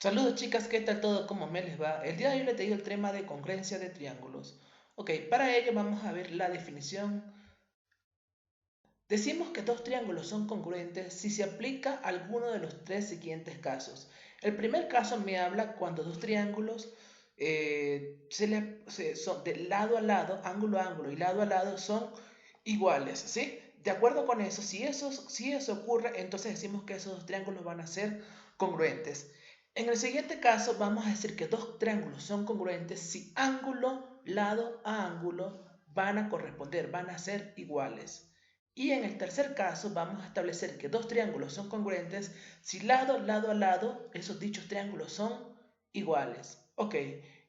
Saludos chicas, ¿qué tal todo? ¿Cómo me les va? El día de hoy les traigo el tema de congruencia de triángulos. Ok, para ello vamos a ver la definición. Decimos que dos triángulos son congruentes si se aplica alguno de los tres siguientes casos. El primer caso me habla cuando dos triángulos son de lado a lado, ángulo a ángulo y lado a lado son iguales, ¿sí? De acuerdo con eso, si eso ocurre, entonces decimos que esos dos triángulos van a ser congruentes. En el siguiente caso vamos a decir que dos triángulos son congruentes si ángulo, lado a ángulo van a corresponder, van a ser iguales. Y en el tercer caso vamos a establecer que dos triángulos son congruentes si lado, lado a lado, esos dichos triángulos son iguales. Ok,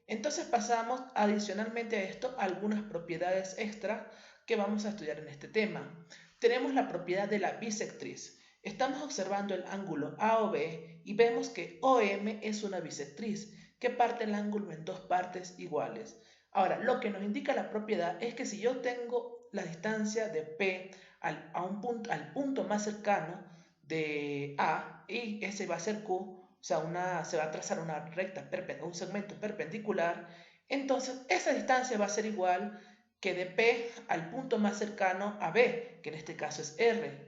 entonces pasamos adicionalmente a esto a algunas propiedades extra que vamos a estudiar en este tema. Tenemos la propiedad de la bisectriz. Estamos observando el ángulo AOB y vemos que OM es una bisectriz que parte el ángulo en dos partes iguales. Ahora, lo que nos indica la propiedad es que si yo tengo la distancia de P al punto más cercano de A y ese va a ser Q, o sea, se va a trazar una recta, un segmento perpendicular, entonces esa distancia va a ser igual que de P al punto más cercano a B, que en este caso es R.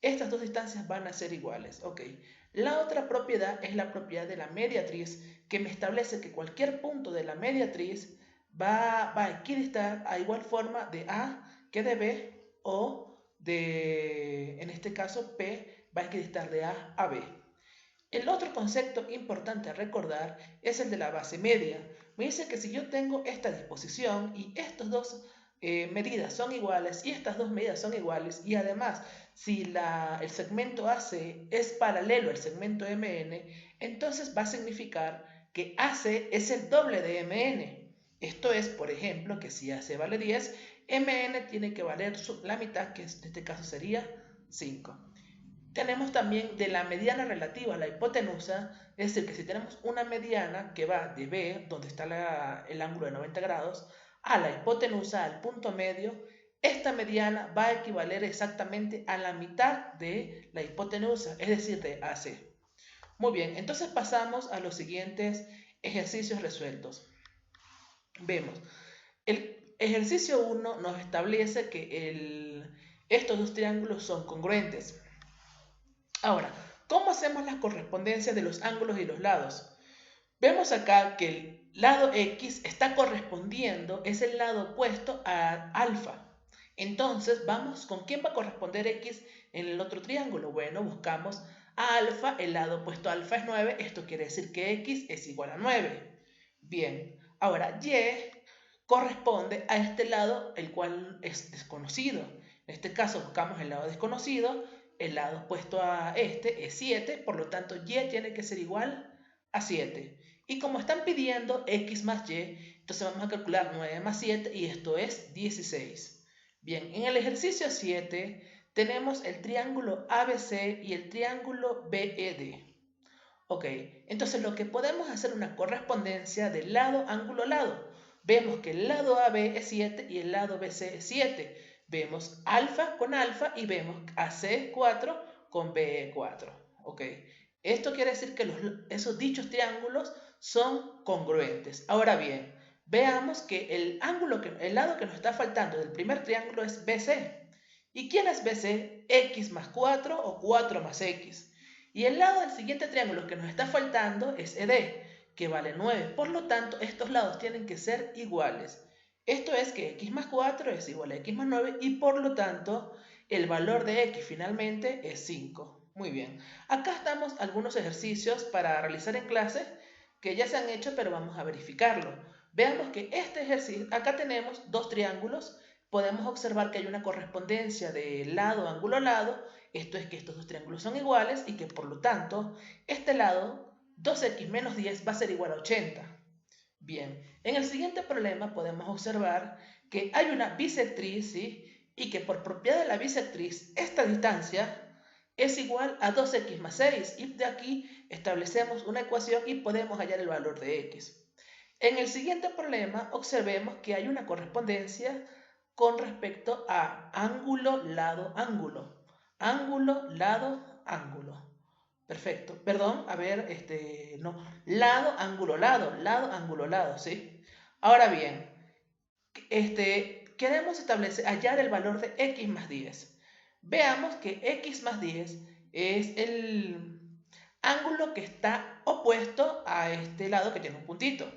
Estas dos distancias van a ser iguales. Ok. La otra propiedad es la propiedad de la mediatriz, que me establece que cualquier punto de la mediatriz va a equidistar a igual forma de A que de B o en este caso, P va a equidistar de A a B. El otro concepto importante a recordar es el de la base media. Me dice que si yo tengo esta disposición y estas dos medidas son iguales y estas dos medidas son iguales y además si el segmento AC es paralelo al segmento MN, entonces va a significar que AC es el doble de MN. Esto es, por ejemplo, que si AC vale 10, MN tiene que valer la mitad, que en este caso sería 5. Tenemos también de la mediana relativa a la hipotenusa, es decir, que si tenemos una mediana que va de B, donde está el ángulo de 90 grados, a la hipotenusa, al punto medio, esta mediana va a equivaler exactamente a la mitad de la hipotenusa, es decir, de AC. Muy bien, entonces pasamos a los siguientes ejercicios resueltos. Vemos, el ejercicio 1 nos establece que estos dos triángulos son congruentes. Ahora, ¿cómo hacemos la correspondencia de los ángulos y los lados? Vemos acá que el lado X está correspondiendo, es el lado opuesto a alfa. Entonces, vamos, ¿con quién va a corresponder X en el otro triángulo? Bueno, buscamos a alfa, el lado opuesto a alfa es 9, esto quiere decir que X es igual a 9. Bien, ahora Y corresponde a este lado, el cual es desconocido. En este caso buscamos el lado desconocido, el lado opuesto a este es 7, por lo tanto Y tiene que ser igual a 7. Y como están pidiendo X más Y, entonces vamos a calcular 9 más 7 y esto es 16. Bien, en el ejercicio 7 tenemos el triángulo ABC y el triángulo BED. Ok, entonces lo que podemos hacer es una correspondencia de lado, ángulo, lado. Vemos que el lado AB es 7 y el lado BC es 7. Vemos alfa con alfa y vemos AC 4 con BE 4. Ok, esto quiere decir que esos dichos triángulos son congruentes. Ahora bien, veamos que el lado que nos está faltando del primer triángulo es BC. ¿Y quién es BC? X más 4 o 4 más X. Y el lado del siguiente triángulo que nos está faltando es ED, que vale 9. Por lo tanto, estos lados tienen que ser iguales. Esto es que x más 4 es igual a x más 9 y por lo tanto el valor de x finalmente es 5. Muy bien. Acá estamos algunos ejercicios para realizar en clase que ya se han hecho, pero vamos a verificarlo. Veamos que este ejercicio, acá tenemos dos triángulos. Podemos observar que hay una correspondencia de lado, ángulo, lado. Esto es que estos dos triángulos son iguales y que por lo tanto este lado 2x menos 10 va a ser igual a 80. Bien, en el siguiente problema podemos observar que hay una bisectriz, ¿sí? Y que por propiedad de la bisectriz esta distancia es igual a 2x más 6 y de aquí establecemos una ecuación y podemos hallar el valor de x. En el siguiente problema observemos que hay una correspondencia con respecto a ángulo, lado, ángulo. Ángulo, lado, ángulo. Perfecto. Perdón, a ver, no. Lado, ángulo, lado, ¿sí? Ahora bien, queremos hallar el valor de x más 10. Veamos que x más 10 es el ángulo que está opuesto a este lado que tiene un puntito.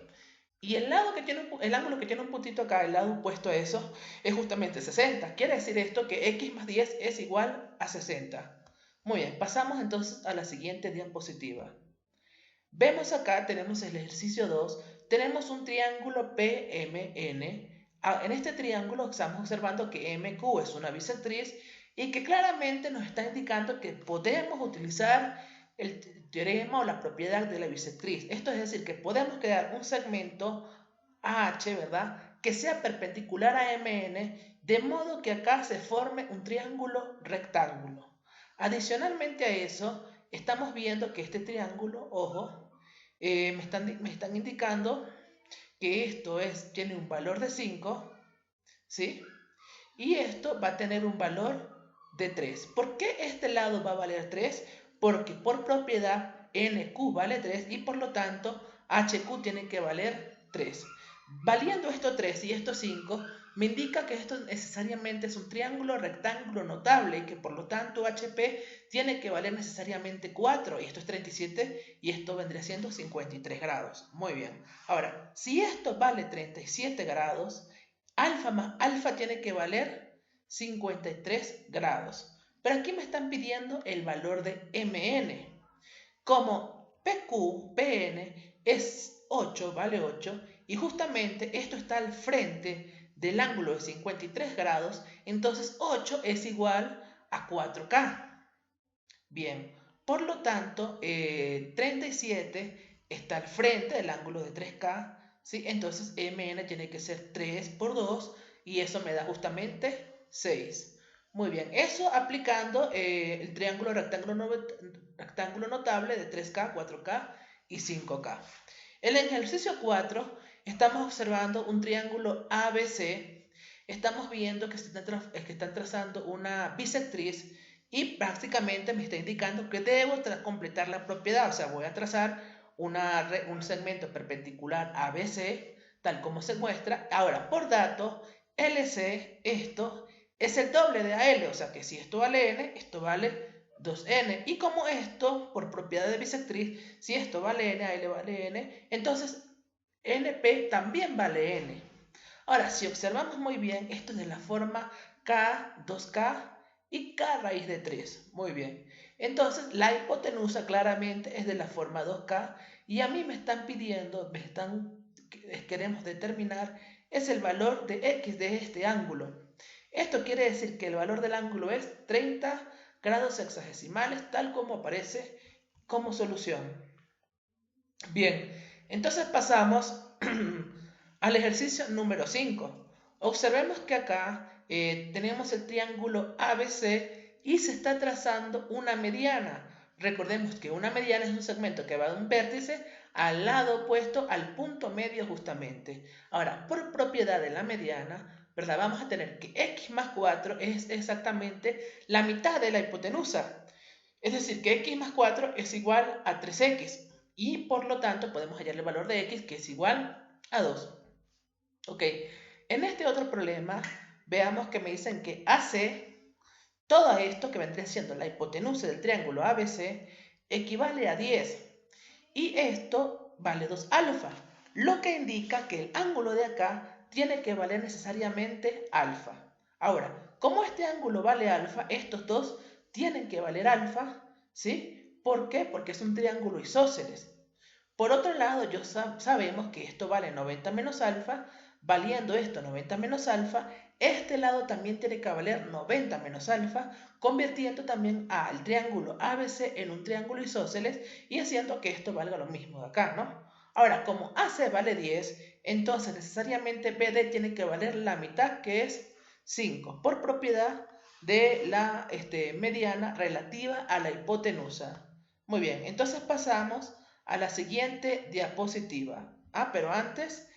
Y el ángulo que tiene un puntito acá, el lado opuesto a eso, es justamente 60. Quiere decir esto que x más 10 es igual a 60. Muy bien, pasamos entonces a la siguiente diapositiva. Vemos acá, tenemos el ejercicio 2, tenemos un triángulo PMN. En este triángulo estamos observando que MQ es una bisectriz y que claramente nos está indicando que podemos utilizar el teorema o la propiedad de la bisectriz. Esto es decir, que podemos crear un segmento AH, ¿verdad? Que sea perpendicular a MN, de modo que acá se forme un triángulo rectángulo. Adicionalmente a eso, estamos viendo que este triángulo, ojo, me están indicando que tiene un valor de 5, ¿sí? Y esto va a tener un valor de 3. ¿Por qué este lado va a valer 3? Porque por propiedad NQ vale 3 y por lo tanto HQ tiene que valer 3. Valiendo esto 3 y esto 5, me indica que esto necesariamente es un triángulo rectángulo notable y que por lo tanto HP tiene que valer necesariamente 4. Y esto es 37 y esto vendría siendo 53 grados. Muy bien. Ahora, si esto vale 37 grados, alfa más alfa tiene que valer 53 grados. Pero aquí me están pidiendo el valor de MN. Como PN es 8, vale 8, y justamente esto está al frente del ángulo de 53 grados, entonces 8 es igual a 4K. Bien, por lo tanto, 37 está al frente del ángulo de 3K, ¿sí? Entonces MN tiene que ser 3 por 2 y eso me da justamente 6. Muy bien, eso aplicando el triángulo rectángulo notable de 3K, 4K y 5K. En el ejercicio 4 estamos observando un triángulo ABC. Estamos viendo que están trazando una bisectriz y prácticamente me está indicando que debo completar la propiedad. O sea, voy a trazar un segmento perpendicular ABC, tal como se muestra. Ahora, por dato, LC, esto es el doble de AL. O sea, que si esto vale N, esto vale 2N. Y como esto, por propiedad de bisectriz, si esto vale N, AL vale N, entonces NP también vale N. Ahora, si observamos muy bien, esto es de la forma K, 2K y K raíz de 3. Muy bien. Entonces, la hipotenusa claramente es de la forma 2K y a mí me están pidiendo, queremos determinar, es el valor de X de este ángulo. Esto quiere decir que el valor del ángulo es 30 grados sexagesimales, tal como aparece como solución. Bien, entonces pasamos al ejercicio número 5. Observemos que acá tenemos el triángulo ABC y se está trazando una mediana. Recordemos que una mediana es un segmento que va de un vértice al lado opuesto al punto medio justamente. Ahora, por propiedad de la mediana, ¿verdad? Vamos a tener que x más 4 es exactamente la mitad de la hipotenusa. Es decir, que x más 4 es igual a 3x y por lo tanto podemos hallar el valor de x que es igual a 2. Ok, en este otro problema veamos que me dicen que AC, todo esto que vendría siendo la hipotenusa del triángulo ABC, equivale a 10 y esto vale 2 alfa, lo que indica que el ángulo de acá tiene que valer necesariamente alfa. Ahora, como este ángulo vale alfa, estos dos tienen que valer alfa, ¿sí? ¿Por qué? Porque es un triángulo isósceles. Por otro lado, sabemos que esto vale 90 menos alfa, valiendo esto 90 menos alfa, este lado también tiene que valer 90 menos alfa, convirtiendo también al triángulo ABC en un triángulo isósceles y haciendo que esto valga lo mismo de acá, ¿no? Ahora, como AC vale 10, entonces necesariamente BD tiene que valer la mitad, que es 5, por propiedad de la mediana relativa a la hipotenusa. Muy bien, entonces pasamos a la siguiente diapositiva. Pero antes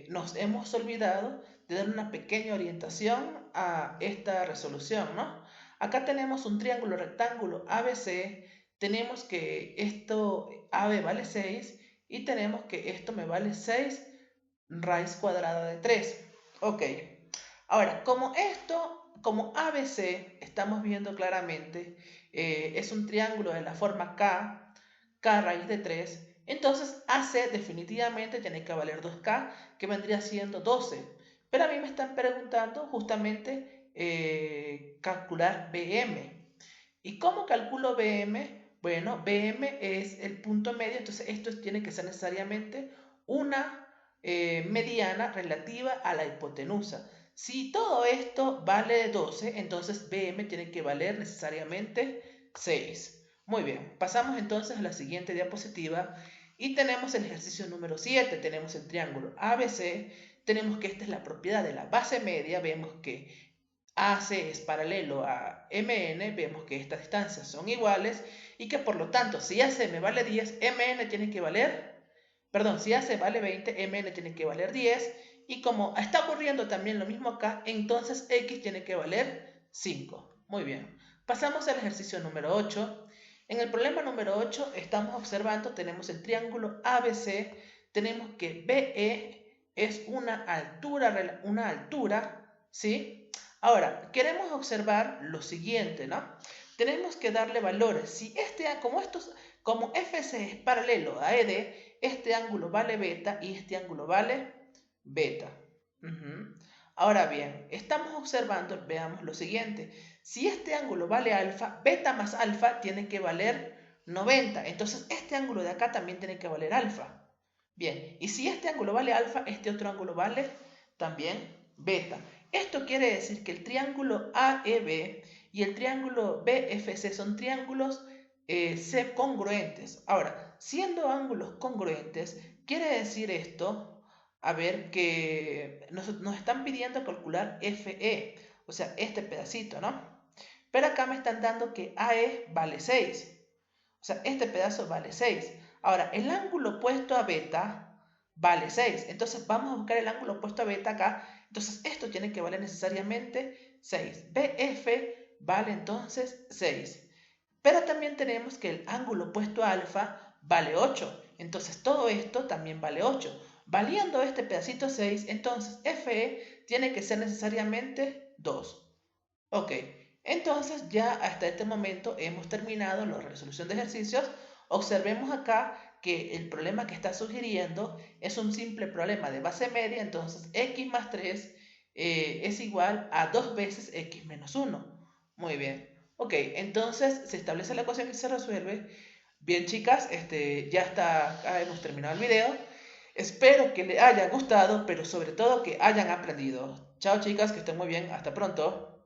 nos hemos olvidado de dar una pequeña orientación a esta resolución, ¿no? Acá tenemos un triángulo rectángulo ABC, tenemos que esto AB vale 6 y tenemos que esto me vale 6 raíz cuadrada de 3. Ok, ahora, como ABC, estamos viendo claramente, es un triángulo de la forma K raíz de 3, entonces AC definitivamente tiene que valer 2K, que vendría siendo 12. Pero a mí me están preguntando justamente calcular BM. ¿Y cómo calculo BM? Bueno, BM es el punto medio, entonces esto tiene que ser necesariamente una mediana relativa a la hipotenusa. Si todo esto vale 12, entonces BM tiene que valer necesariamente 6. Muy bien, pasamos entonces a la siguiente diapositiva y tenemos el ejercicio número 7. Tenemos el triángulo ABC, tenemos que esta es la propiedad de la base media, vemos que AC es paralelo a MN, vemos que estas distancias son iguales y que por lo tanto si AC me vale 10, MN tiene que valer, perdón, si AC vale 20, MN tiene que valer 10 y como está ocurriendo también lo mismo acá, entonces X tiene que valer 5. Muy bien, pasamos al ejercicio número 8. En el problema número 8 estamos observando, tenemos el triángulo ABC, tenemos que BE es una altura, ¿sí? Ahora, queremos observar lo siguiente, ¿no? Tenemos que darle valores. Si como FC es paralelo a ED, este ángulo vale beta y este ángulo vale beta. Ahora bien, estamos observando, veamos lo siguiente. Si este ángulo vale alfa, beta más alfa tiene que valer 90. Entonces, este ángulo de acá también tiene que valer alfa. Bien, y si este ángulo vale alfa, este otro ángulo vale también beta. Esto quiere decir que el triángulo AEB y el triángulo BFC son triángulos C congruentes. Ahora, siendo ángulos congruentes, quiere decir esto, a ver, que nos están pidiendo calcular FE, o sea, este pedacito, ¿no? Pero acá me están dando que AE vale 6. O sea, este pedazo vale 6. Ahora, el ángulo opuesto a beta vale 6. Entonces vamos a buscar el ángulo opuesto a beta acá. Entonces esto tiene que valer necesariamente 6. BF vale entonces 6. Pero también tenemos que el ángulo opuesto a alfa vale 8. Entonces todo esto también vale 8. Valiendo este pedacito 6, entonces FE tiene que ser necesariamente 2. Ok, entonces ya hasta este momento hemos terminado la resolución de ejercicios. Observemos acá que el problema que está sugiriendo es un simple problema de base media, entonces x más 3 es igual a 2 veces x menos 1. Muy bien. Ok, entonces se establece la ecuación y se resuelve. Bien, chicas, ya está, acá hemos terminado el video. Espero que les haya gustado, pero sobre todo que hayan aprendido. Chao, chicas, que estén muy bien. Hasta pronto.